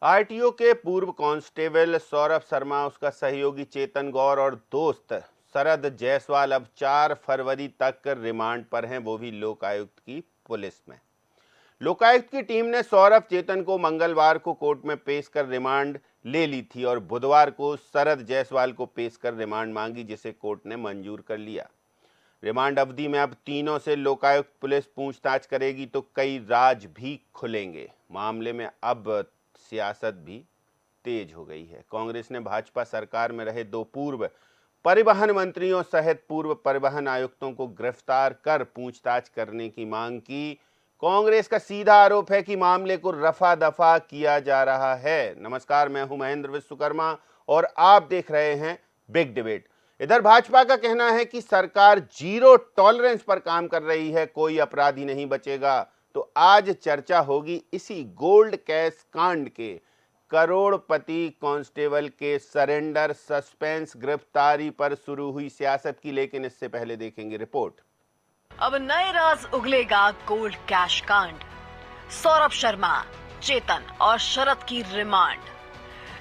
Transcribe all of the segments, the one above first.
RTO के पूर्व constable Saurabh Sharma, उसका सहयोगी चेतन गौर और दोस्त शरद जायसवाल अब 4 फरवरी तक रिमांड पर हैं, वो भी लोकायुक्त की पुलिस में। लोकायुक्त की टीम ने सौरभ, चेतन को मंगलवार को कोर्ट में पेश कर रिमांड ले ली थी और बुधवार को शरद जायसवाल को पेश कर रिमांड मांगी, जिसे कोर्ट ने मंजूर कर लिया। रिमांड अवधि में अब तीनों से लोकायुक्त पुलिस पूछताछ करेगी तो कई राज भी खुलेंगे। मामले में अब सियासत भी तेज हो गई है। कांग्रेस ने भाजपा सरकार में रहे 2 पूर्व परिवहन मंत्रियों सहित पूर्व परिवहन आयुक्तों को गिरफ्तार कर पूछताछ करने की मांग की। कांग्रेस का सीधा आरोप है कि मामले को रफा दफा किया जा रहा है। नमस्कार, मैं हूं महेंद्र विश्वकर्मा और आप देख रहे हैं बिग डिबेट। इधर भाजपा का कहना है कि सरकार जीरो टॉलरेंस पर काम कर रही है, कोई अपराधी नहीं बचेगा। तो आज चर्चा होगी इसी गोल्ड कैश कांड के करोड़पति कांस्टेबल के सरेंडर, सस्पेंस, गिरफ्तारी पर शुरू हुई सियासत की। लेकिन इससे पहले देखेंगे रिपोर्ट। अब नए राज उगलेगा गोल्ड कैश कांड। सौरभ शर्मा, चेतन और शरद की रिमांड।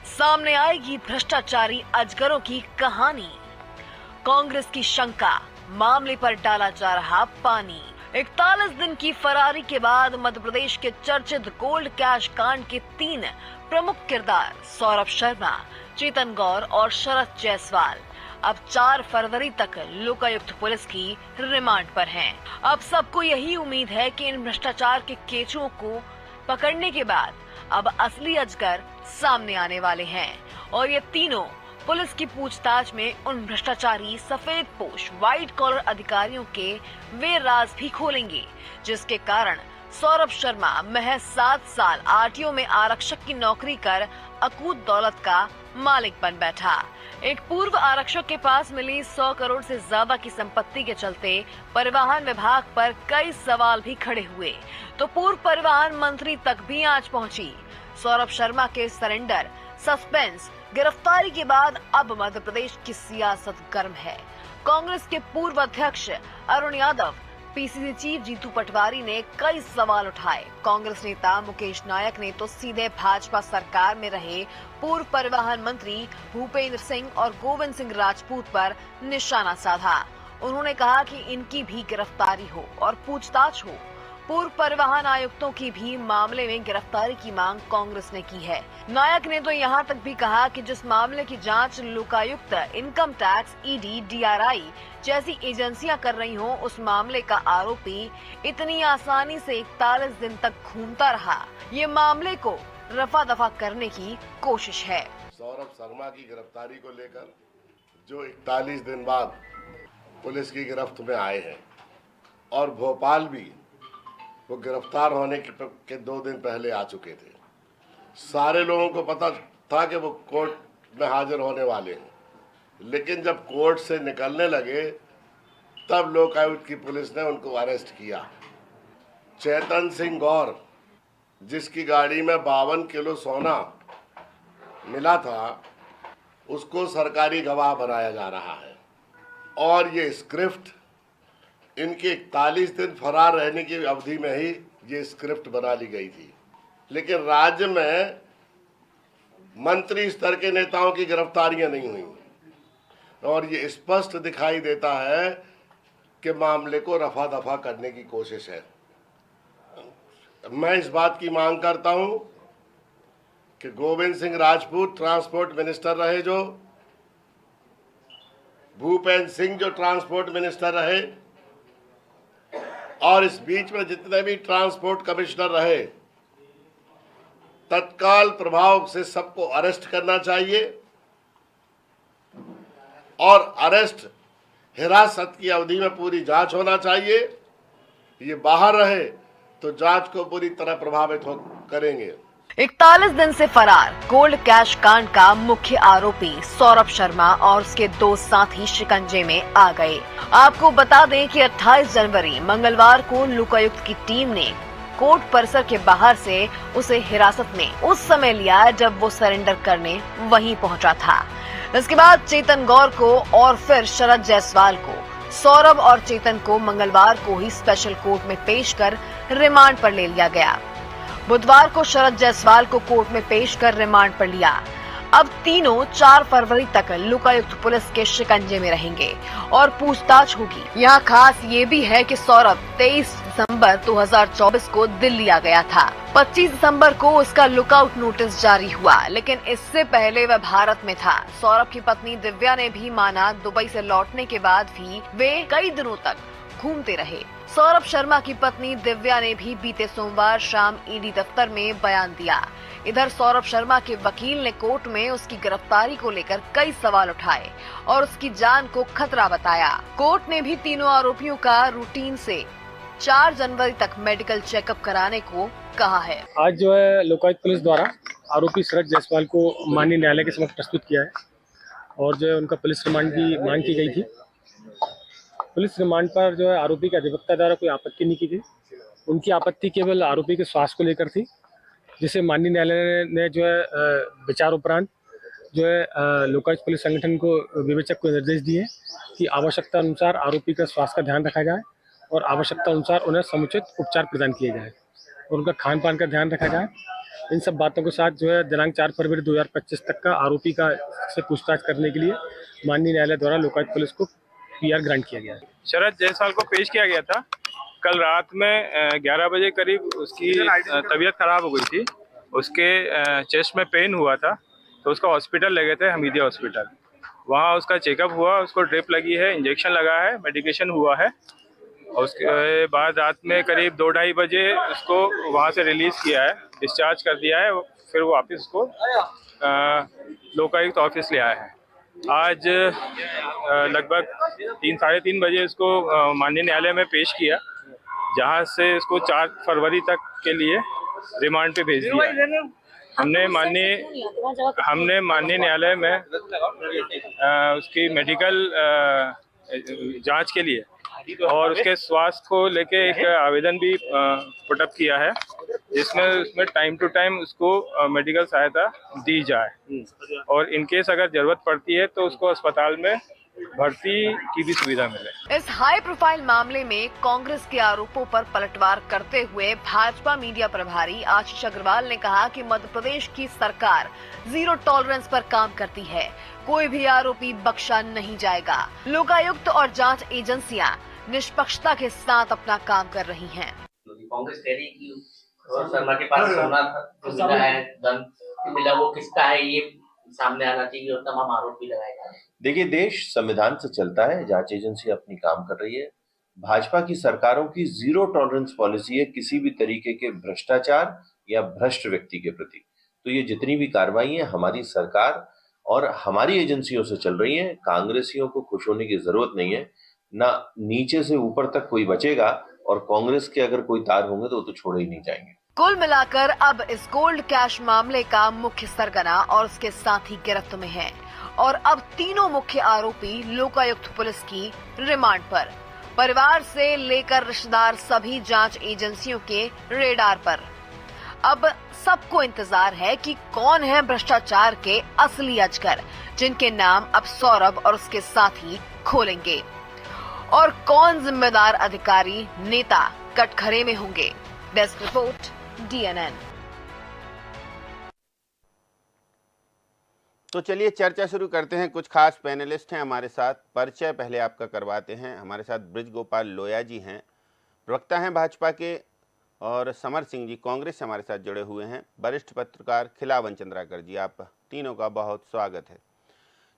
सामने आएगी भ्रष्टाचारी अजगरों की कहानी। कांग्रेस की शंका, मामले पर डाला जा रहा पानी। 41 दिन की फरारी के बाद मध्य प्रदेश के चर्चित गोल्ड कैश कांड के 3 प्रमुख किरदार सौरभ शर्मा, चेतन गौर और शरद जायसवाल अब 4 फरवरी तक लोकायुक्त पुलिस की रिमांड पर हैं। अब सबको यही उम्मीद है कि इन भ्रष्टाचार के केचुओं को पकड़ने के बाद अब असली अजगर सामने आने वाले हैं और ये तीनों पुलिस की पूछताछ में उन भ्रष्टाचारी सफेद पोश व्हाइट कॉलर अधिकारियों के वे राज भी खोलेंगे, जिसके कारण सौरभ शर्मा महज 7 साल आरटीओ में आरक्षक की नौकरी कर अकूत दौलत का मालिक बन बैठा। एक पूर्व आरक्षक के पास मिली 100 करोड़ से ज्यादा की संपत्ति के चलते परिवहन विभाग पर कई सवाल भी खड़े हुए, तो पूर्व परिवहन मंत्री तक भी आंच पहुंची। सौरभ शर्मा के सरेंडर, सस्पेंस, गिरफ्तारी के बाद अब मध्य प्रदेश की सियासत गर्म है। कांग्रेस के पूर्व अध्यक्ष अरुण यादव, पीसीसी चीफ जीतू पटवारी ने कई सवाल उठाए। कांग्रेस नेता मुकेश नायक ने तो सीधे भाजपा सरकार में रहे पूर्व परिवहन मंत्री भूपेंद्र सिंह और गोविंद सिंह राजपूत पर निशाना साधा। उन्होंने कहा कि इनकी भी गिरफ्तारी हो और पूछताछ हो। पूर्व परिवहन आयुक्तों की भी मामले में गिरफ्तारी की मांग कांग्रेस ने की है। नायक ने तो यहां तक भी कहा कि जिस मामले की जांच Lokayukta, income tax, ED, DRI जैसी एजेंसियां कर रही हों, उस मामले का आरोपी इतनी आसानी से 41 दिन तक घूमता रहा। ये मामले को रफा दफा करने की कोशिश है। सौरभ शर्मा की गिरफ्तारी को लेकर जो 41 दिन बाद पुलिस की गिरफ्त में आए हैं और भोपाल भी वो गिरफ्तार होने के 2 दिन पहले आ चुके थे। सारे लोगों को पता था कि वो कोर्ट में हाजिर होने वाले हैं, लेकिन जब कोर्ट से निकलने लगे तब लोकायुक्त की पुलिस ने उनको अरेस्ट किया। चेतन सिंह गौर, जिसकी गाड़ी में 52 किलो सोना मिला था, उसको सरकारी गवाह बनाया जा रहा है और ये स्क्रिप्ट इनके 41 दिन फरार रहने की अवधि में ही ये स्क्रिप्ट बना ली गई थी। लेकिन राज्य में मंत्री स्तर के नेताओं की गिरफ्तारियां नहीं हुई और ये स्पष्ट दिखाई देता है कि मामले को रफा दफा करने की कोशिश है। मैं इस बात की मांग करता हूं कि गोविंद सिंह राजपूत ट्रांसपोर्ट मिनिस्टर रहे, जो भूपेंद्र सिंह जो ट्रांसपोर्ट मिनिस्टर रहे, और इस बीच में जितने भी ट्रांसपोर्ट कमिश्नर रहे, तत्काल प्रभाव से सबको अरेस्ट करना चाहिए और अरेस्ट हिरासत की अवधि में पूरी जांच होना चाहिए। ये बाहर रहे तो जांच को पूरी तरह प्रभावित करेंगे। 41 दिन से फरार गोल्ड कैश कांड का मुख्य आरोपी सौरभ शर्मा और उसके 2 साथी शिकंजे में आ गए। आपको बता दें कि 28 जनवरी मंगलवार को लोकायुक्त की टीम ने कोर्ट परिसर के बाहर से उसे हिरासत में उस समय लिया जब वो सरेंडर करने वहीं पहुंचा था। इसके बाद चेतन गौर को और फिर शरद जायसवाल को, सौरभ और चेतन को मंगलवार को ही स्पेशल कोर्ट में पेश कर रिमांड पर ले लिया गया। बुधवार को शरद जायसवाल को कोर्ट में पेश कर रिमांड पर लिया। अब तीनों 4 फरवरी तक लोकायुक्त पुलिस के शिकंजे में रहेंगे और पूछताछ होगी। यहाँ खास ये भी है कि सौरभ 23 दिसंबर 2024 को दिल्ली आ गया था। 25 दिसंबर को उसका लुकआउट नोटिस जारी हुआ, लेकिन इससे पहले वह भारत में था। सौरभ की पत्नी दिव्या ने भी माना दुबई से लौटने के बाद भी वे कई दिनों तक घूमते रहे। सौरभ शर्मा की पत्नी दिव्या ने भी बीते सोमवार शाम ईडी दफ्तर में बयान दिया। इधर सौरभ शर्मा के वकील ने कोर्ट में उसकी गिरफ्तारी को लेकर कई सवाल उठाए और उसकी जान को खतरा बताया। कोर्ट ने भी तीनों आरोपियों का रूटीन से 4 जनवरी तक मेडिकल चेकअप कराने को कहा है। आज जो है लोकायुक्त पुलिस द्वारा आरोपी शरद जायसवाल को माननीय न्यायालय के समक्ष प्रस्तुत किया है और जो है उनका पुलिस रिमांड की मांग की गई थी। पुलिस रिमांड पर जो है आरोपी के अधिवक्ता द्वारा कोई आपत्ति नहीं की थी। उनकी आपत्ति केवल आरोपी के स्वास्थ्य को लेकर थी, जिसे माननीय न्यायालय ने जो है विचार उपरांत जो है लोकायुक्त पुलिस संगठन को विवेचक को निर्देश दिए कि आवश्यकता अनुसार आरोपी का स्वास्थ्य का ध्यान रखा जाए और आवश्यकता अनुसार उन्हें समुचित उपचार प्रदान किए जाए और उनका खान पान का ध्यान रखा जाए। इन सब बातों के साथ जो है दिनांक 4 फरवरी 2025 तक का आरोपी का से पूछताछ करने के लिए माननीय न्यायालय द्वारा लोकायुक्त पुलिस को PR ग्रांट किया गया है। शरद जायसवाल को पेश किया गया था। कल रात में 11 बजे करीब उसकी तबीयत खराब हो गई थी। उसके चेस्ट में पेन हुआ था, तो उसको हॉस्पिटल ले गए थे, हमीदिया हॉस्पिटल। वहाँ उसका चेकअप हुआ, उसको ड्रिप लगी है, इंजेक्शन लगा है, मेडिकेशन हुआ है। और उसके बाद रात में करीब 2-2:30 बजे उसको वहाँ से रिलीज़ किया है, डिस्चार्ज कर दिया है। फिर वो वापस उसको लोकायुक्त ऑफिस ले आया है। आज लगभग 3-3:30 बजे इसको माननीय न्यायालय में पेश किया, जहां से इसको 4 फरवरी तक के लिए रिमांड पे भेज दिया। हमने माननीय न्यायालय में उसकी मेडिकल जांच के लिए और उसके स्वास्थ्य को लेके एक आवेदन भी पुटअप किया है, जिसमें उसमें टाइम टू टाइम उसको मेडिकल सहायता दी जाए और इनकेस अगर जरूरत पड़ती है तो उसको अस्पताल में भर्ती की भी सुविधा मिले। इस हाई प्रोफाइल मामले में कांग्रेस के आरोपों पर पलटवार करते हुए भाजपा मीडिया प्रभारी आशीष अग्रवाल ने कहा कि मध्य प्रदेश की सरकार जीरो टॉलरेंस पर काम करती है, कोई भी आरोपी बख्शा नहीं जाएगा। लोकायुक्त और जांच एजेंसियां निष्पक्षता के साथ अपना काम कर रही हैं। कांग्रेस कह रही कि शर्मा के पास सोना जो मिला है, धन मिला, वो किसका है, ये सामने आना चाहिए और तमाम आरोप भी लगाए जा रहे हैं। देखिए, देश संविधान से चलता है, जांच एजेंसी अपनी काम कर रही है। भाजपा की सरकारों की जीरो टॉलरेंस पॉलिसी है किसी भी तरीके के भ्रष्टाचार या भ्रष्ट व्यक्ति के प्रति। तो ये जितनी भी कार्रवाई है हमारी सरकार और हमारी एजेंसियों से चल रही है। कांग्रेसियों को खुश होने की जरूरत नहीं है, ना नीचे से ऊपर तक कोई बचेगा और कांग्रेस के अगर कोई तार होंगे तो वो तो छोड़े ही नहीं जाएंगे। कुल मिलाकर अब इस गोल्ड कैश मामले का मुख्य सरगना और उसके साथी गिरफ्त में हैं और अब तीनों मुख्य आरोपी लोकायुक्त पुलिस की रिमांड पर। परिवार से लेकर रिश्तेदार सभी जांच एजेंसियों के रेडार पर। अब सबको इंतजार है कि कौन है भ्रष्टाचार के असली अजगर, जिनके नाम अब सौरभ और उसके साथी खोलेंगे, और कौन जिम्मेदार अधिकारी नेता कटघरे में होंगे। Desk report, DNN। तो चलिए चर्चा शुरू करते हैं। कुछ खास पैनलिस्ट हैं हमारे साथ। परिचय पहले आपका करवाते हैं। हमारे साथ ब्रिज गोपाल लोया जी हैं, प्रवक्ता हैं भाजपा के, और समर सिंह जी कांग्रेस से हमारे साथ जुड़े हुए हैं। वरिष्ठ पत्रकार खिलावन चंद्राकर जी, आप तीनों का बहुत स्वागत है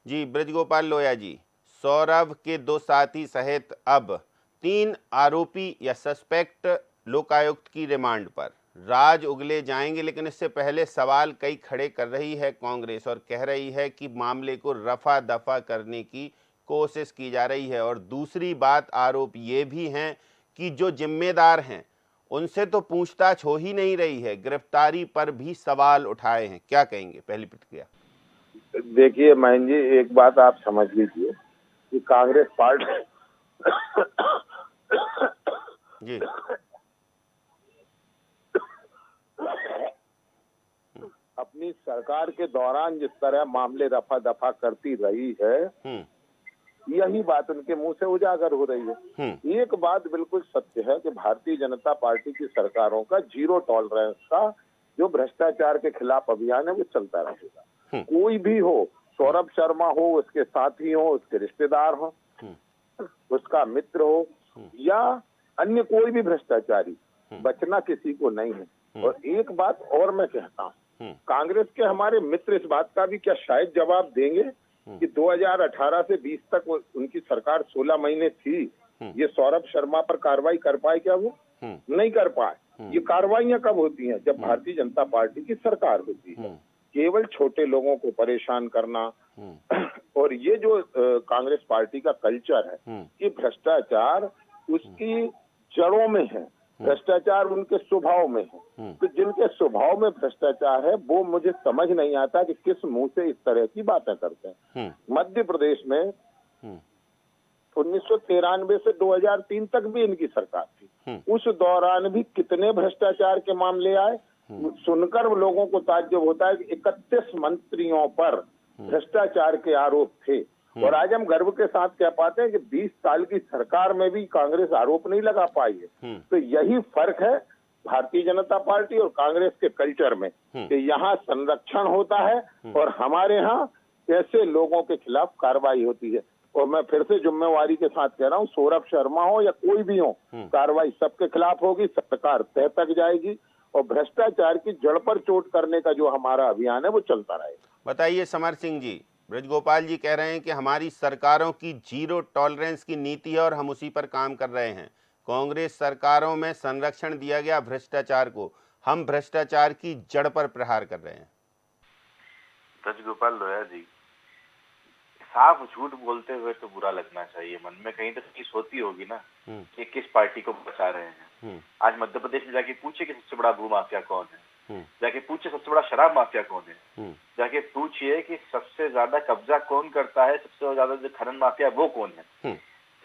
जी। ब्रिज गोपाल लोया जी, सौरभ के 2 साथी सहित अब 3 आरोपी या सस्पेक्ट लोकायुक्त की रिमांड पर। राज उगले जाएंगे, लेकिन इससे पहले सवाल कई खड़े कर रही है कांग्रेस और कह रही है कि मामले को रफा दफा करने की कोशिश की जा रही है। और दूसरी बात, आरोप ये भी हैं कि जो जिम्मेदार हैं उनसे तो पूछताछ हो ही नहीं रही है, गिरफ्तारी पर भी सवाल उठाए हैं। क्या कहेंगे? पहली प्रतिक्रिया। देखिए महेंद्र जी, एक बात आप समझ लीजिए कि कांग्रेस पार्टी जी अपनी सरकार के दौरान जिस तरह मामले रफा दफा करती रही है, यही बात उनके मुंह से उजागर हो रही है। एक बात बिल्कुल सत्य है कि भारतीय जनता पार्टी की सरकारों का जीरो टॉलरेंस का जो भ्रष्टाचार के खिलाफ अभियान है वो चलता रहेगा। कोई भी हो, सौरभ शर्मा हो, उसके साथी हो, उसके रिश्तेदार हो, उसका मित्र हो या अन्य कोई भी भ्रष्टाचारी, बचना किसी को नहीं है। और एक बात और मैं कहता हूँ, कांग्रेस के हमारे मित्र इस बात का भी क्या शायद जवाब देंगे कि 2018 से 20 तक उनकी सरकार 16 महीने थी, ये सौरभ शर्मा पर कार्रवाई कर पाए क्या? वो नहीं कर पाए। ये कार्रवाइयां कब होती हैं? जब भारतीय जनता पार्टी की सरकार होती है। केवल छोटे लोगों को परेशान करना और ये जो कांग्रेस पार्टी का कल्चर है कि भ्रष्टाचार उसकी जड़ों में है, भ्रष्टाचार उनके स्वभाव में है। तो जिनके स्वभाव में भ्रष्टाचार है वो मुझे समझ नहीं आता कि किस मुंह से इस तरह की बातें करते हैं। मध्य प्रदेश में 1993 से 2003 तक भी इनकी सरकार थी। उस दौरान भी कितने भ्रष्टाचार के मामले आए, सुनकर लोगों को ताज्जुब होता है कि 31 मंत्रियों पर भ्रष्टाचार के आरोप थे। और आज हम गर्व के साथ कह पाते हैं कि 20 साल की सरकार में भी कांग्रेस आरोप नहीं लगा पाई है। तो यही फर्क है भारतीय जनता पार्टी और कांग्रेस के कल्चर में कि यहाँ संरक्षण होता है और हमारे यहाँ ऐसे लोगों के खिलाफ कार्रवाई होती है। और मैं फिर से जिम्मेवारी के साथ कह रहा हूँ, सौरभ शर्मा हो या कोई भी हो, कार्रवाई सबके खिलाफ होगी, सरकार तह तक जाएगी और भ्रष्टाचार की जड़ पर चोट करने का जो हमारा अभियान है वो चलता रहेगा। बताइए समर सिंह जी, ब्रजगोपाल जी कह रहे हैं कि हमारी सरकारों की जीरो टॉलरेंस की नीति है और हम उसी पर काम कर रहे हैं। कांग्रेस सरकारों में संरक्षण दिया गया भ्रष्टाचार को, हम भ्रष्टाचार की जड़ पर प्रहार कर रहे हैं। ब्रजगोपाल लोया जी, साफ झूठ बोलते हुए तो बुरा लगना चाहिए। मन में कहीं तो चीज होती होगी ना कि किस पार्टी को बचा रहे हैं। आज मध्य प्रदेश में जाके पूछे कि सबसे बड़ा भू माफिया कौन है, जाके पूछे सबसे बड़ा शराब माफिया कौन है, जाके पूछिए कि सबसे ज्यादा कब्जा कौन करता है, सबसे ज्यादा जो खनन माफिया वो कौन है।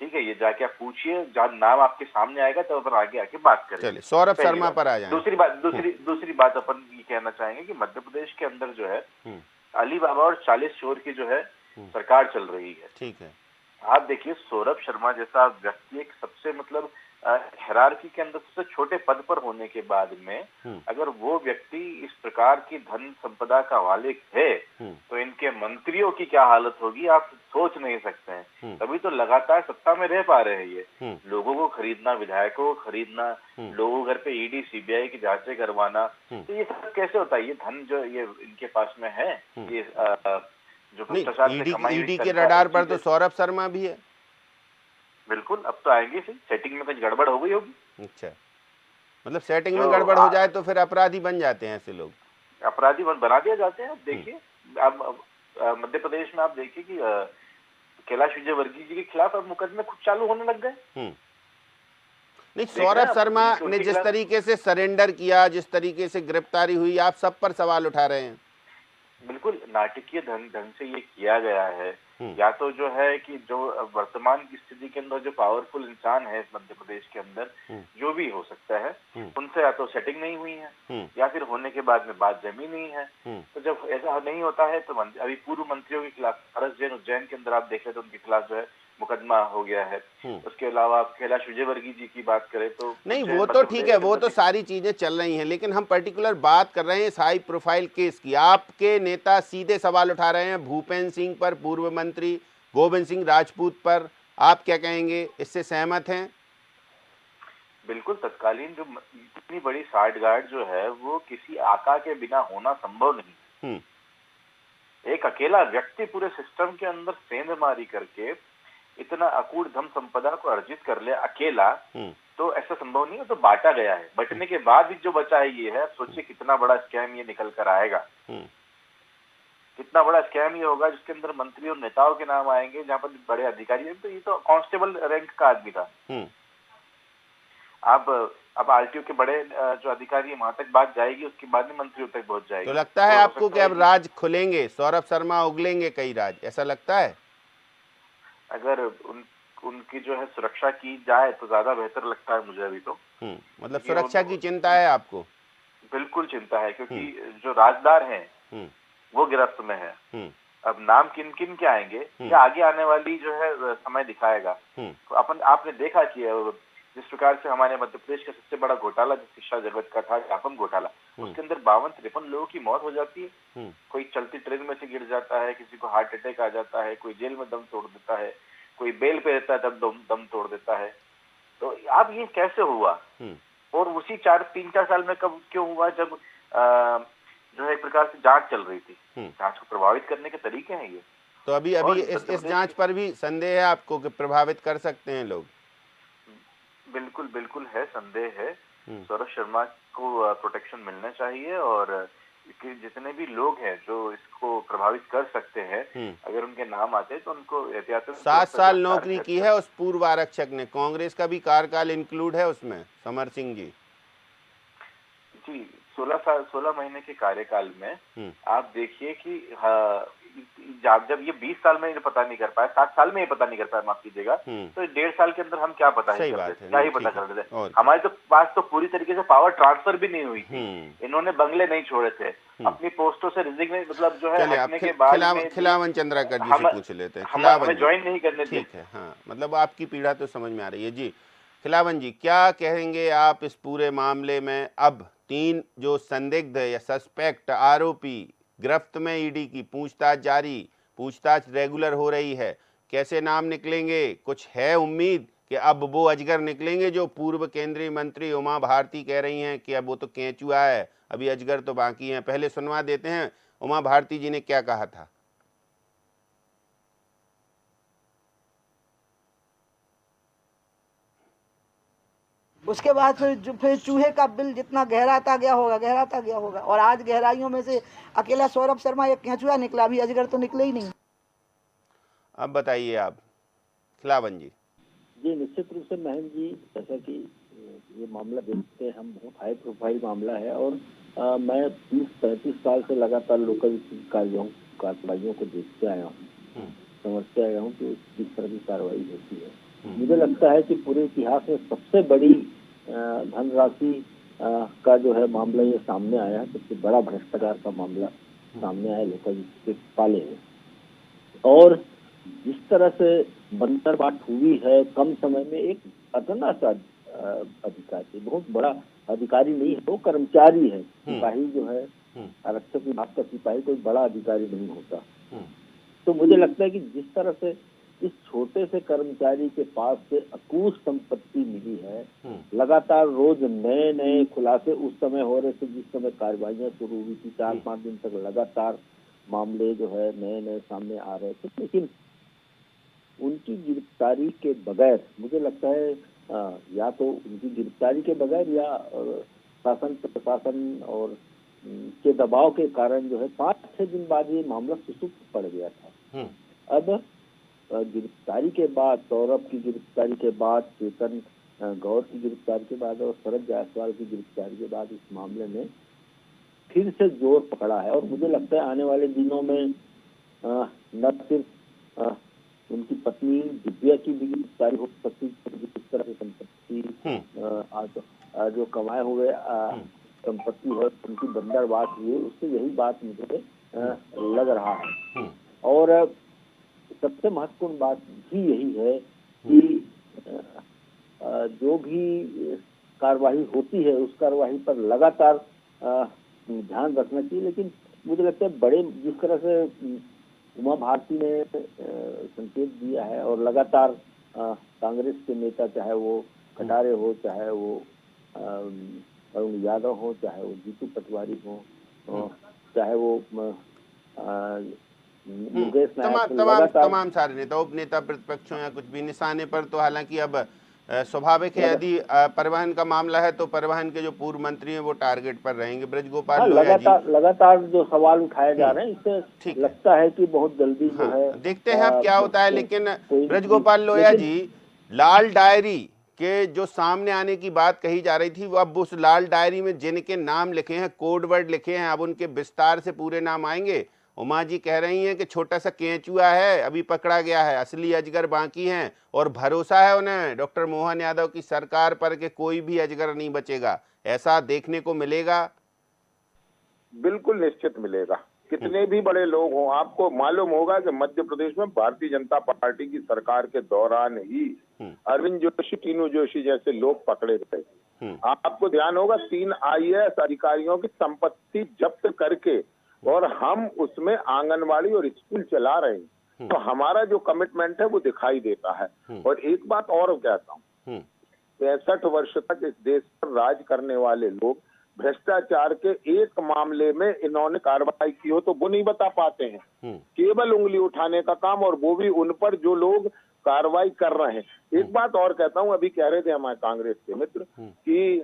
ठीक है, ये जाके आप पूछिए, जब नाम आपके सामने आएगा तो अपन आगे आके बात करेंगे। सौरभ शर्मा पर आ जाए। दूसरी बात अपन ये कहना चाहेंगे कि मध्य प्रदेश के अंदर जो है अली बाबा और 40 चोर की जो है सरकार चल रही है। ठीक है, आप देखिए सौरभ शर्मा जैसा व्यक्ति एक सबसे मतलब हायरार्की के अंदर सबसे छोटे पद पर होने के बाद में अगर वो व्यक्ति इस प्रकार की धन संपदा का मालिक है तो इनके मंत्रियों की क्या हालत होगी आप सोच नहीं सकते हैं। तभी तो लगातार सत्ता में रह पा रहे हैं। ये लोगों को खरीदना, विधायकों को खरीदना, लोगों घर पे ईडी सीबीआई की जांचें करवाना, तो ये सब कैसे होता है? ये धन जो ये इनके पास में है, ये जो भ्रष्टाचार से कमाई ईडी के रडार पर तो सौरभ शर्मा भी है। बिल्कुल, अब तो आएंगे से सेटिंग में कुछ गड़बड़ हो गई होगी। अच्छा, मतलब सेटिंग में गड़बड़ हो जाए तो फिर अपराधी बन जाते हैं ऐसे लोग, अपराधी बना दिया जाते हैं। देखिए अब मध्य प्रदेश में आप देखिए कि कैलाश विजयवर्गीय जी के खिलाफ अब मुकदमे खुद चालू होने लग गए। नहीं, सौरभ शर्मा ने जिस तरीके से सरेंडर किया, जिस तरीके से गिरफ्तारी हुई, आप सब पर सवाल उठा रहे हैं। बिल्कुल नाटकीय ढंग से ये किया गया है। या तो जो है कि जो वर्तमान की स्थिति के अंदर जो पावरफुल इंसान है इस मध्य प्रदेश के अंदर, जो भी हो सकता है, उनसे या तो सेटिंग नहीं हुई है या फिर होने के बाद में बात जमी नहीं है। तो जब ऐसा नहीं होता है तो अभी पूर्व मंत्रियों के खिलाफ पारस जैन उज्जैन के अंदर आप देखें तो उनके खिलाफ जो है मुकदमा हो गया है। उसके अलावा आप कैलाश विजयवर्गीय जी की बात करें तो नहीं, वो तो ठीक है, वो तो सारी चीजें चल रही हैं, लेकिन हम पर्टिकुलर बात कर रहे हैं इस हाई प्रोफाइल केस की। आपके नेता सीधे सवाल उठा रहे हैं भूपेंद्र सिंह पर, पूर्व मंत्री गोविंद सिंह राजपूत पर, आप क्या कहेंगे? इससे सहमत हैं? बिल्कुल, तत्कालीन जो इतनी बड़ी साठगांठ जो है वो किसी आका के बिना होना संभव नहीं। एक अकेला व्यक्ति पूरे सिस्टम के अंदर सेंधमारी करके इतना अकूट धन संपदा को अर्जित कर ले अकेला, तो ऐसा संभव नहीं है। तो बांटा गया है, बंटने के बाद भी जो बचा है ये है। सोचिए कितना बड़ा स्कैम ये निकल कर आएगा, कितना बड़ा स्कैम ये होगा जिसके अंदर मंत्री और नेताओं के नाम आएंगे, जहाँ पर बड़े अधिकारी हैं। तो ये तो कांस्टेबल रैंक का आदमी था। अब आरटीओ के बड़े जो अधिकारी है वहां तक बात जाएगी, उसके बाद में मंत्रियों तक पहुंच जाएगी। तो लगता है आपको कि अब राज खुलेंगे, सौरभ शर्मा उगलेंगे कई राज, ऐसा लगता है? अगर उनकी जो है सुरक्षा की जाए तो ज्यादा बेहतर लगता है मुझे अभी तो। मतलब सुरक्षा की चिंता है आपको? बिल्कुल चिंता है, क्योंकि जो राजदार हैं वो गिरफ्त में है। अब नाम किन किन के आएंगे या आगे आने वाली जो है समय दिखाएगा। तो आपने देखा कि जिस प्रकार से हमारे मध्य प्रदेश का सबसे बड़ा घोटाला जो शिक्षा जगत का था, व्यापम घोटाला, उसके अंदर 52-53 लोगों की मौत हो जाती है। कोई चलती ट्रेन में से गिर जाता है, किसी को हार्ट अटैक आ जाता है, कोई जेल में दम तोड़ देता है, कोई बेल पे रहता है तब दम तोड़ देता है। तो अब ये कैसे हुआ? और उसी 3-4 साल में कब क्यों हुआ, जब जो है एक प्रकार से जांच चल रही थी। जांच को प्रभावित करने के तरीके हैं ये। तो अभी इस जांच पर भी संदेह है आपको कि प्रभावित कर सकते हैं लोग? बिल्कुल बिल्कुल है, संदेह है। सौरभ शर्मा को प्रोटेक्शन मिलना चाहिए और जितने भी लोग हैं जो इसको प्रभावित कर सकते हैं, अगर उनके नाम आते हैं तो उनको एहतियातन 7 साल नौकरी की है उस पूर्व आरक्षक ने, कांग्रेस का भी कार्यकाल इंक्लूड है उसमें, समर सिंह जी। 16 महीने के कार्यकाल में आप देखिए कि जब ये 20 साल में पता नहीं कर पाए, 7 साल में ये पता नहीं कर पाए, माफ कीजिएगा, तो 1.5 साल के अंदर हम क्या पता ही कर देते, क्या ही पता कर देते। हमारे तो पास तो पूरी तरीके से पावर ट्रांसफर भी नहीं हुई थी। इन्होंने बंगले नहीं छोड़े थे, अपनी पोस्टों से रिजिग्नेट मतलब जो है हटने के बाद खिलावन चंद्राकर जी से पूछ लेते हैं। हमें ज्वाइन नहीं करने थे। ठीक है, हाँ, मतलब आपकी पीड़ा तो समझ में आ रही है जी। खिलावन जी, क्या कहेंगे आप इस पूरे मामले में? अब 3 जो संदिग्ध या सस्पेक्ट आरोपी गिरफ्त में, ईडी की पूछताछ जारी, पूछताछ रेगुलर हो रही है, कैसे नाम निकलेंगे? कुछ है उम्मीद कि अब वो अजगर निकलेंगे जो पूर्व केंद्रीय मंत्री उमा भारती कह रही हैं कि अब वो तो केंचुआ है, अभी अजगर तो बाकी हैं? पहले सुनवा देते हैं उमा भारती जी ने क्या कहा था। उसके बाद फिर चूहे का बिल जितना गहराता गया होगा और आज गहराइयों में से अकेला सौरभ शर्मा एक केंचुआ निकला, अभी अजगर तो निकले ही नहीं। अब बताइए आप खिलावन जी। जी निश्चित रूप से महन जी, जैसा कि ये मामला देखते हैं हम, बहुत हाई प्रोफाइल मामला है और मैं 30-35 साल से लगातार लोकल कार्रवाइयों को देखते आया हूँ, समझते आया हूँ कि किस तरह की कार्रवाई होती है। मुझे लगता है कि पूरे इतिहास में सबसे बड़ी धनराशि का जो है मामला ये सामने आया है, सबसे बड़ा भ्रष्टाचार का मामला सामने आया लोकल के पाले है। और जिस तरह से बंदरबाट हुई है कम समय में, एक अदना सा अधिकारी, बहुत बड़ा अधिकारी नहीं है, वो कर्मचारी है, सिपाही जो है आरक्षक विभाग का सिपाही कोई बड़ा अधिकारी नहीं होता। तो मुझे लगता है कि जिस तरह से इस छोटे से कर्मचारी के पास से अकूत संपत्ति मिली है, लगातार रोज नए नए खुलासे उस समय हो रहे थे जिस समय कार्रवाइयां शुरू हुई थी, 4-5 दिन तक लगातार मामले जो है नए नए सामने आ रहे थे, लेकिन उनकी गिरफ्तारी के बगैर मुझे लगता है या तो उनकी गिरफ्तारी के बगैर या शासन प्रशासन और के दबाव के कारण जो है 5-6 दिन बाद ये मामला सुसुप्त पड़ गया था। अब गिरफ्तारी के बाद, सौरभ की गिरफ्तारी के बाद, चेतन गौर की गिरफ्तारी के बाद और शरद जायसवाल की गिरफ्तारी के बाद इस मामले में फिर से जोर पकड़ा है और मुझे लगता है आने वाले दिनों में न सिर्फ उनकी पत्नी दिव्या की भी गिरफ्तारी हो सकती है, जिस तरह की संपत्ति जो कमाए हुए संपत्ति है उनकी बंदरबाट हुई, उससे यही बात मुझे लग रहा है। और सबसे महत्वपूर्ण बात भी यही है कि जो भी कार्रवाई होती है उस कार्रवाई पर लगातार ध्यान रखना चाहिए, लेकिन मुझे लगता है बड़े जिस तरह से उमा भारती ने संकेत दिया है और लगातार कांग्रेस के नेता, चाहे वो कटारे हो, चाहे वो अरुण यादव हो, चाहे वो जीतू पटवारी हो, चाहे वो तमाम सारे नेता, उपनेता, प्रतिपक्ष हो या कुछ भी, निशाने पर तो हालांकि अब स्वाभाविक है, यदि परिवहन का मामला है तो परिवहन के जो पूर्व मंत्री हैं वो टारगेट पर रहेंगे। ब्रजगोपाल लोया जी, लगातार जो सवाल उठाए जा रहे हैं, इससे लगता है कि बहुत जल्दी जो है देखते हैं अब क्या होता है। लेकिन ब्रजगोपाल लोया जी, लाल डायरी के जो सामने आने की बात कही जा रही थी, वो अब उस लाल डायरी में जिनके नाम लिखे हैं, कोड वर्ड लिखे हैं, अब उनके विस्तार से पूरे नाम आएंगे। उमा जी कह रही हैं कि छोटा सा केंचुआ है अभी पकड़ा गया है, असली अजगर बाकी हैं और भरोसा है उन्हें डॉक्टर मोहन यादव की सरकार पर कि कोई भी अजगर नहीं बचेगा। ऐसा देखने को मिलेगा? बिल्कुल निश्चित मिलेगा, कितने भी बड़े लोग हों, आपको मालूम होगा कि मध्य प्रदेश में भारतीय जनता पार्टी की सरकार के दौरान ही अरविंद जोशी, टीनू जोशी जैसे लोग पकड़े गए। आपको ध्यान होगा 3 IAS अधिकारियों की संपत्ति जब्त करके, और हम उसमें आंगनवाड़ी और स्कूल चला रहे हैं। तो हमारा जो कमिटमेंट है वो दिखाई देता है। और एक बात और कहता हूँ, 65 वर्ष तक इस देश पर राज करने वाले लोग भ्रष्टाचार के एक मामले में इन्होंने कार्रवाई की हो तो वो नहीं बता पाते हैं। केवल उंगली उठाने का काम, और वो भी उन पर जो लोग कार्रवाई कर रहे हैं। एक बात और कहता हूँ, अभी कह रहे थे हमारे कांग्रेस के मित्र कि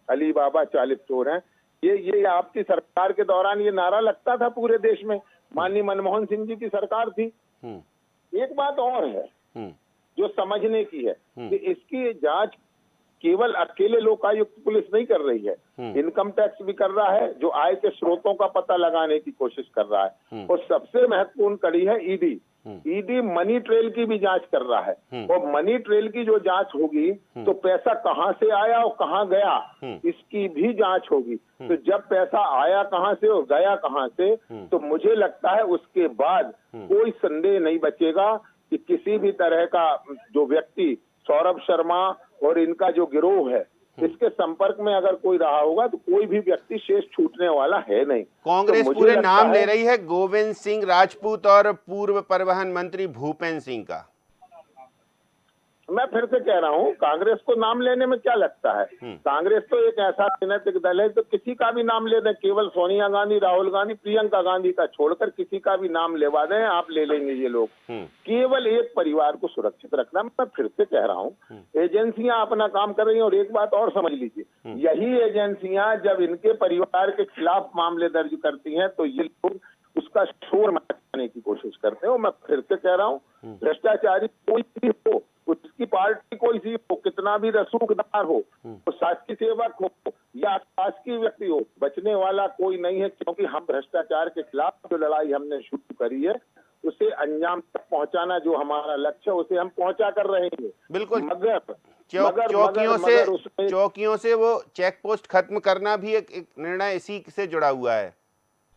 अली बाबा 40 चोर हैं। ये आपकी सरकार के दौरान ये नारा लगता था पूरे देश में, माननीय मनमोहन सिंह जी की सरकार थी। एक बात और है जो समझने की है कि इसकी जांच केवल अकेले लोकायुक्त पुलिस नहीं कर रही है, इनकम टैक्स भी कर रहा है, जो आय के स्रोतों का पता लगाने की कोशिश कर रहा है, और सबसे महत्वपूर्ण कड़ी है ईडी मनी ट्रेल की भी जांच कर रहा है। और मनी ट्रेल की जो जांच होगी तो पैसा कहां से आया और कहां गया, इसकी भी जांच होगी। तो जब पैसा आया कहां से और गया कहां से, तो मुझे लगता है उसके बाद कोई संदेह नहीं बचेगा कि किसी भी तरह का जो व्यक्ति सौरभ शर्मा और इनका जो गिरोह है, इसके संपर्क में अगर कोई रहा होगा तो कोई भी व्यक्ति शेष छूटने वाला है नहीं। कांग्रेस तो पूरे नाम ले रही है गोविंद सिंह राजपूत और पूर्व परिवहन मंत्री भूपेंद्र सिंह का। मैं फिर से कह रहा हूँ, कांग्रेस को नाम लेने में क्या लगता है? कांग्रेस तो एक ऐसा राजनीतिक दल है तो किसी का भी नाम ले दें, केवल सोनिया गांधी, राहुल गांधी, प्रियंका गांधी का छोड़कर किसी का भी नाम लेवा दें, आप ले लेंगे ये लोग। केवल एक परिवार को सुरक्षित रखना। मैं फिर से कह रहा हूँ, एजेंसियां अपना काम कर रही हैं। और एक बात और समझ लीजिए, यही एजेंसियां जब इनके परिवार के खिलाफ मामले दर्ज करती हैं तो ये लोग उसका शोर मचाने की कोशिश करते हैं। और मैं फिर से कह रहा हूँ, भ्रष्टाचारी कोई भी हो, उसकी पार्टी कोई सी हो, कितना भी रसूखदार हो, तो शासकीय सेवक हो या शासकीय व्यक्ति हो, बचने वाला कोई नहीं है। क्योंकि हम भ्रष्टाचार के खिलाफ जो लड़ाई हमने शुरू करी है, उसे अंजाम तक पहुंचाना जो हमारा लक्ष्य है, उसे हम पहुंचा कर रहे हैं। बिल्कुल। मगर चौकियों से वो चेक पोस्ट खत्म करना भी एक निर्णय इसी से जुड़ा हुआ है।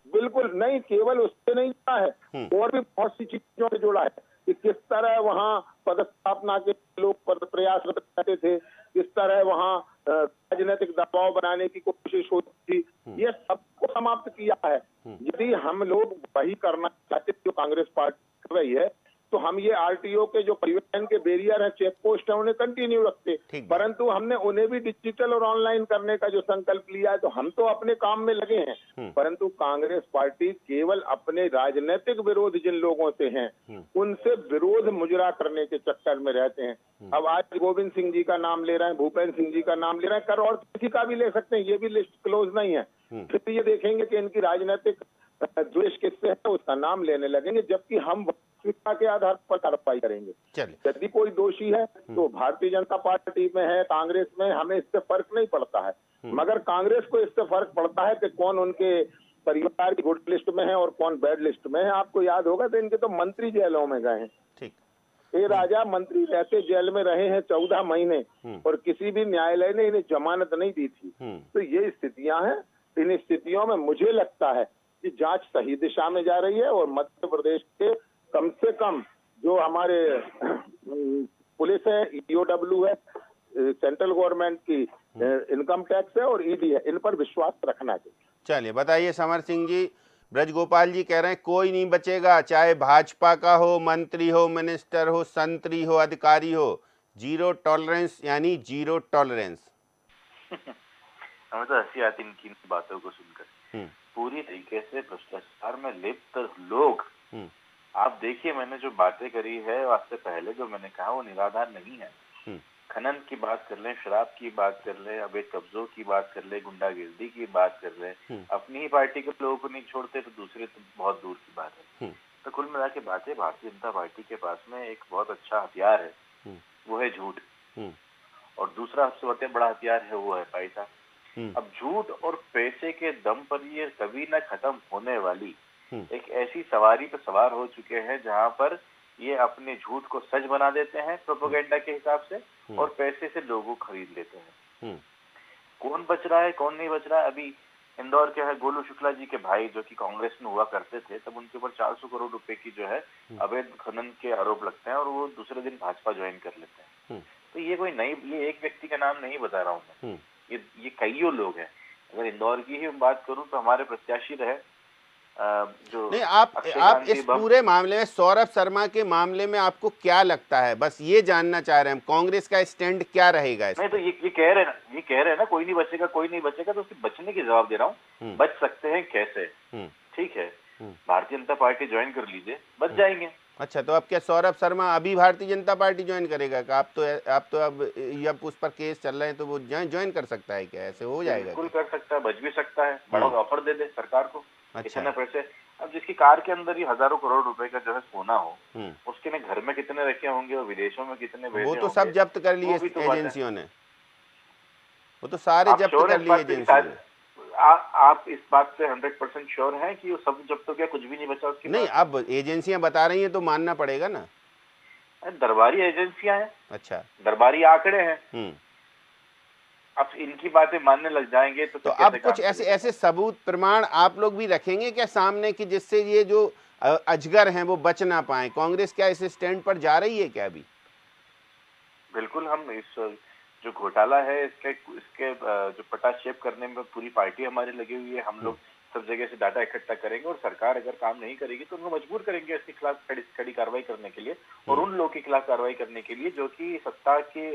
बिल्कुल नहीं, केवल उससे नहीं जुड़ा है, और भी बहुत सी चीजों से जुड़ा है कि किस तरह वहाँ पदस्थापना के लोग प्रयासरत रहते थे, किस तरह वहाँ राजनीतिक दबाव बनाने की कोशिश होती थी, ये सबको समाप्त किया है। यदि हम लोग वही करना चाहते जो कांग्रेस पार्टी कर रही है, तो हम ये RTO के जो परिवहन के बैरियर है, चेक पोस्ट है, उन्हें कंटिन्यू रखते। परंतु हमने उन्हें भी डिजिटल और ऑनलाइन करने का जो संकल्प लिया है, तो हम तो अपने काम में लगे हैं। परंतु कांग्रेस पार्टी केवल अपने राजनीतिक विरोध जिन लोगों से हैं, उनसे विरोध मुजरा करने के चक्कर में रहते हैं। अब आज गोविंद सिंह जी का नाम ले रहे हैं, भूपेंद्र सिंह जी का नाम ले रहे हैं, कर और किसी का भी ले सकते हैं, ये भी लिस्ट क्लोज नहीं है। फिर ये देखेंगे कि इनकी राजनीतिक द्वेष किससे है, उसका नाम लेने लगेंगे, जबकि हम वास्तविकता के आधार पर कार्रवाई करेंगे। यदि कोई दोषी है तो भारतीय जनता पार्टी में है, कांग्रेस में, हमें इससे फर्क नहीं पड़ता है। मगर कांग्रेस को इससे फर्क पड़ता है कि कौन उनके परिवार की गुड लिस्ट में है और कौन बैड लिस्ट में है। आपको याद होगा तो इनके तो मंत्री जेलों में गए हैं। ये राजा मंत्री रहते जेल में रहे हैं 14 महीने, और किसी भी न्यायालय ने इन्हें जमानत नहीं दी थी। तो ये स्थितियां हैं। इन स्थितियों में मुझे लगता है कि जांच सही दिशा में जा रही है, और मध्य प्रदेश के कम से कम जो हमारे पुलिस है, EOW है, सेंट्रल गवर्नमेंट की इनकम टैक्स है और ED है, इन पर विश्वास रखना चाहिए। चलिए बताइए समर सिंह जी, ब्रजगोपाल जी कह रहे हैं कोई नहीं बचेगा, चाहे भाजपा का हो, मंत्री हो, मिनिस्टर हो, संतरी हो, अधिकारी हो, जीरो टॉलरेंस यानी जीरो टॉलरेंस। हमें तो हंसी आती इनकी बातों को सुनकर। पूरी तरीके से भ्रष्टाचार में लिप्त लोग, आप देखिए, मैंने जो बातें करी है उससे पहले जो मैंने कहा वो निराधार नहीं है। खनन की बात कर लें, शराब की बात कर लें, अवैध कब्जों की बात कर लें, गुंडागिर्दी की बात कर लें, अपनी ही पार्टी के लोगों को नहीं छोड़ते तो दूसरे तो बहुत दूर की बात है। तो कुल मिला के बातें, भारतीय जनता पार्टी के पास में एक बहुत अच्छा हथियार है, वो है झूठ। और दूसरा सबसे बड़ा हथियार है वो है पैसा। अब झूठ और पैसे के दम पर ये कभी न खत्म होने वाली एक ऐसी सवारी पर सवार हो चुके हैं जहां पर ये अपने झूठ को सच बना देते हैं प्रोपेगेंडा के हिसाब से, और पैसे से लोगों को खरीद लेते हैं। कौन बच रहा है कौन नहीं बच रहा है, अभी इंदौर के है गोलू शुक्ला जी के भाई जो कि कांग्रेस में हुआ करते थे, तब उनके ऊपर 400 करोड़ रुपए की जो है अवैध खनन के आरोप लगते हैं और वो दूसरे दिन भाजपा ज्वाइन कर लेते हैं। तो ये कोई नई, ये एक व्यक्ति का नाम नहीं बता रहा हूँ मैं, ये कईयों लोग हैं। अगर इंदौर की ही बात करूं तो हमारे प्रत्याशी रहे जो नहीं, आप इस पूरे मामले में, सौरभ शर्मा के मामले में आपको क्या लगता है, बस ये जानना चाह रहे हैं हम, कांग्रेस का स्टैंड क्या रहेगा नहीं? तो ये कह रहे हैं ना कोई नहीं बचेगा, तो उसके बचने की जवाब दे रहा हूँ। बच सकते हैं कैसे? ठीक है, भारतीय जनता पार्टी ज्वाइन कर लीजिए, बच जाएंगे। अच्छा, तो अब क्या सौरभ शर्मा अभी भारतीय जनता पार्टी ज्वाइन करेगा? आप तो अब उस पर केस चल रहे हैं, तो वो ज्वाइन कर सकता है क्या? ऐसे हो जाएगा? बिल्कुल कर सकता है, बच भी सकता है। बड़ा ऑफर दे दे सरकार को, इतने पैसे। अब जिसकी कार के अंदर ही हजारों करोड़ रुपए का जो है सोना हो, उसके ने घर में कितने रखे होंगे और विदेशों में कितने भेजे होंगे, वो तो सब जब्त कर लिए एजेंसियों ने, वो तो सारे जब्त कर लिए एजेंसियों ने। आप इस बात से 100% श्योर हैं कि वो सब जब्त हो गया, कुछ भी नहीं बचा उसके? नहीं, अब एजेंसियां बता रही हैं तो मानना पड़ेगा ना। दरबारी एजेंसियां हैं। अच्छा, दरबारी आंकड़े हैं। अब इनकी बातें मानने लग जाएंगे तो अब कुछ ऐसे सबूत प्रमाण आप लोग भी रखेंगे क्या सामने कि जिससे ये जो अजगर हैं वो बच ना पाए? कांग्रेस क्या इस स्टैंड पर जा रही है क्या अभी? बिल्कुल, हम इस जो घोटाला है इसके जो पटाक्षेप करने में पूरी पार्टी हमारी लगी हुई है। हम लोग सब जगह से डाटा इकट्ठा करेंगे और सरकार अगर काम नहीं करेगी तो उनको मजबूर करेंगे इसके खिलाफ कड़ी कार्रवाई करने के लिए, और उन लोगों के खिलाफ कार्रवाई करने के लिए जो कि सत्ता के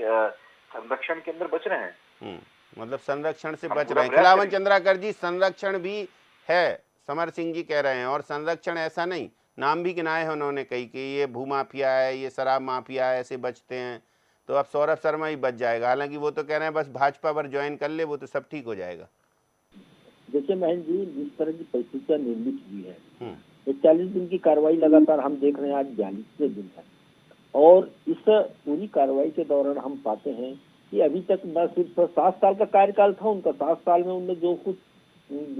संरक्षण के अंदर बच रहे हैं। मतलब संरक्षण से बच रहे हैं। खिलावन चंद्राकर जी, संरक्षण भी है, समर सिंह जी कह रहे हैं, और संरक्षण ऐसा नहीं, नाम भी गिनाए हैं उन्होंने कई कि ये भूमाफिया है, ये शराब माफिया है, ऐसे बचते हैं। तो अब सौरभ शर्मा ही बच जाएगा, हालांकि वो तो कह रहे हैं बस भाजपा पर ज्वाइन कर ले, वो तो सब ठीक हो जाएगा। देखिए महन जी, जिस तरह की परिस्थितियां निर्मित हुई है, 41 दिन की कार्रवाई लगातार हम देख रहे हैं, आज 42वें दिन है, और इस पूरी कार्रवाई के दौरान हम पाते हैं कि अभी तक न सिर्फ 7 साल का कार्यकाल था उनका, 7 साल में उन्होंने जो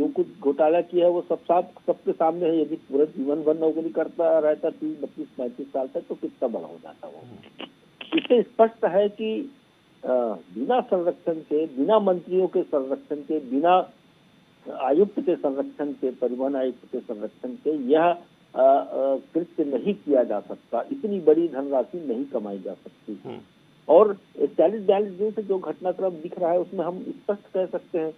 कुछ घोटाला किया है वो सबके सामने है। यदि पूरा जीवन भर नौकरी करता रहता 30, 32, 35 साल तक तो कितना बड़ा हो जाता वो। इससे स्पष्ट है कि बिना संरक्षण के, बिना मंत्रियों के संरक्षण के, बिना आयुक्त के संरक्षण के, परिवहन आयुक्त के संरक्षण के यह कृत्य नहीं किया जा सकता, इतनी बड़ी धनराशि नहीं कमाई जा सकती। और 40-42 दिन से जो घटनाक्रम दिख रहा है उसमें हम स्पष्ट कह सकते हैं,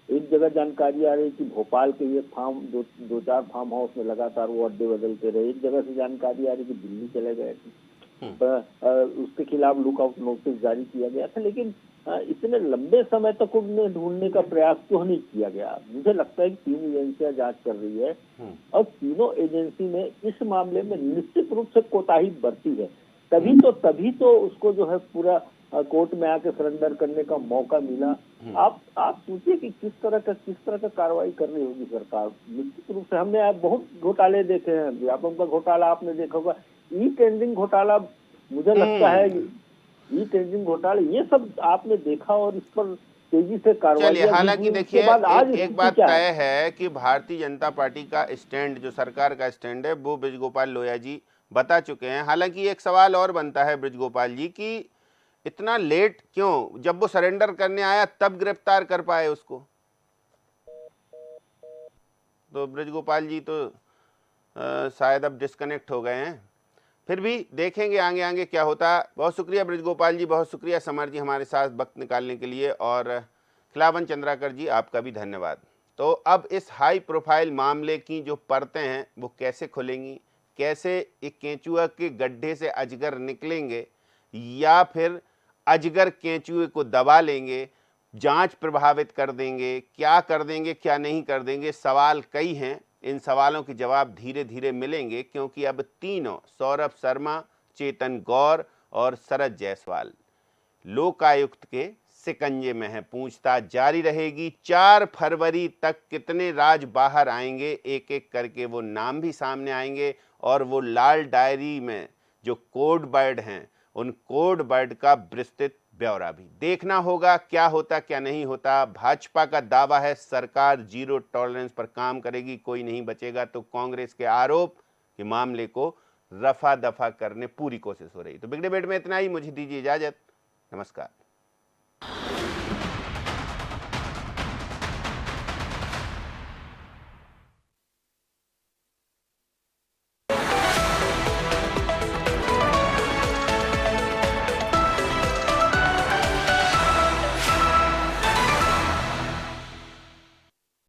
एक जगह जानकारी आ रही है कि भोपाल के ये फार्म, दो चार फार्म हाउस में लगातार वो अड्डे बदलते रहे। एक जगह से जानकारी आ रही है कि दिल्ली चले गए थे, उसके खिलाफ लुकआउट नोटिस जारी किया गया था, लेकिन इतने लंबे समय तक उन्हें ढूंढने का प्रयास क्यों नहीं किया गया? मुझे लगता है कि 3 एजेंसियां जांच कर रही है और तीनों एजेंसी में इस मामले में निश्चित रूप से कोताही बरती है, तभी तो उसको जो है पूरा कोर्ट में आके सरेंडर करने का मौका मिला। आप सोचिए कि किस तरह का कार्रवाई कर रही होगी सरकार। निश्चित रूप से हमने बहुत घोटाले देखे हैं, व्यापम का घोटाला आपने देखा होगा, ई टेंडरिंग घोटाला, मुझे लगता है ई टेंडरिंग घोटाला, ये सब आपने देखा और इस पर तेजी से कार्रवाई। हालांकि देखिए एक बात तय है कि भारतीय जनता पार्टी का स्टैंड, जो सरकार का स्टैंड है, वो ब्रिजगोपाल लोया जी बता चुके हैं। हालांकि एक सवाल और बनता है ब्रिजगोपाल जी कि इतना लेट क्यों? जब वो सरेंडर करने आया तब गिरफ्तार कर पाए उसको। तो ब्रिजगोपाल जी तो शायद अब डिस्कनेक्ट हो गए हैं। फिर भी देखेंगे आगे आगे क्या होता। बहुत शुक्रिया ब्रिजगोपाल जी, बहुत शुक्रिया समर जी हमारे साथ वक्त निकालने के लिए, और खिलावन चंद्राकर जी आपका भी धन्यवाद। तो अब इस हाई प्रोफाइल मामले की जो परतें हैं वो कैसे खुलेंगी, कैसे एक केंचुआ के गड्ढे से अजगर निकलेंगे, या फिर अजगर केंचुए को दबा लेंगे, जांच प्रभावित कर देंगे, क्या कर देंगे क्या नहीं कर देंगे, सवाल कई हैं। इन सवालों के जवाब धीरे धीरे मिलेंगे, क्योंकि अब तीनों, सौरभ शर्मा, चेतन गौर और शरद जायसवाल, लोकायुक्त के शिकंजे में है। पूछताछ जारी रहेगी। 4 फरवरी तक कितने राज बाहर आएंगे, एक एक करके वो नाम भी सामने आएंगे, और वो लाल डायरी में जो कोड वर्ड हैं, उन कोड वर्ड का विस्तृत ब्यौरा भी देखना होगा। क्या होता क्या नहीं होता। भाजपा का दावा है सरकार 0 टॉलरेंस पर काम करेगी, कोई नहीं बचेगा। तो कांग्रेस के आरोप कि मामले को रफा दफा करने पूरी कोशिश हो रही। तो बिग डिबेट में इतना ही, मुझे दीजिए इजाजत, नमस्कार।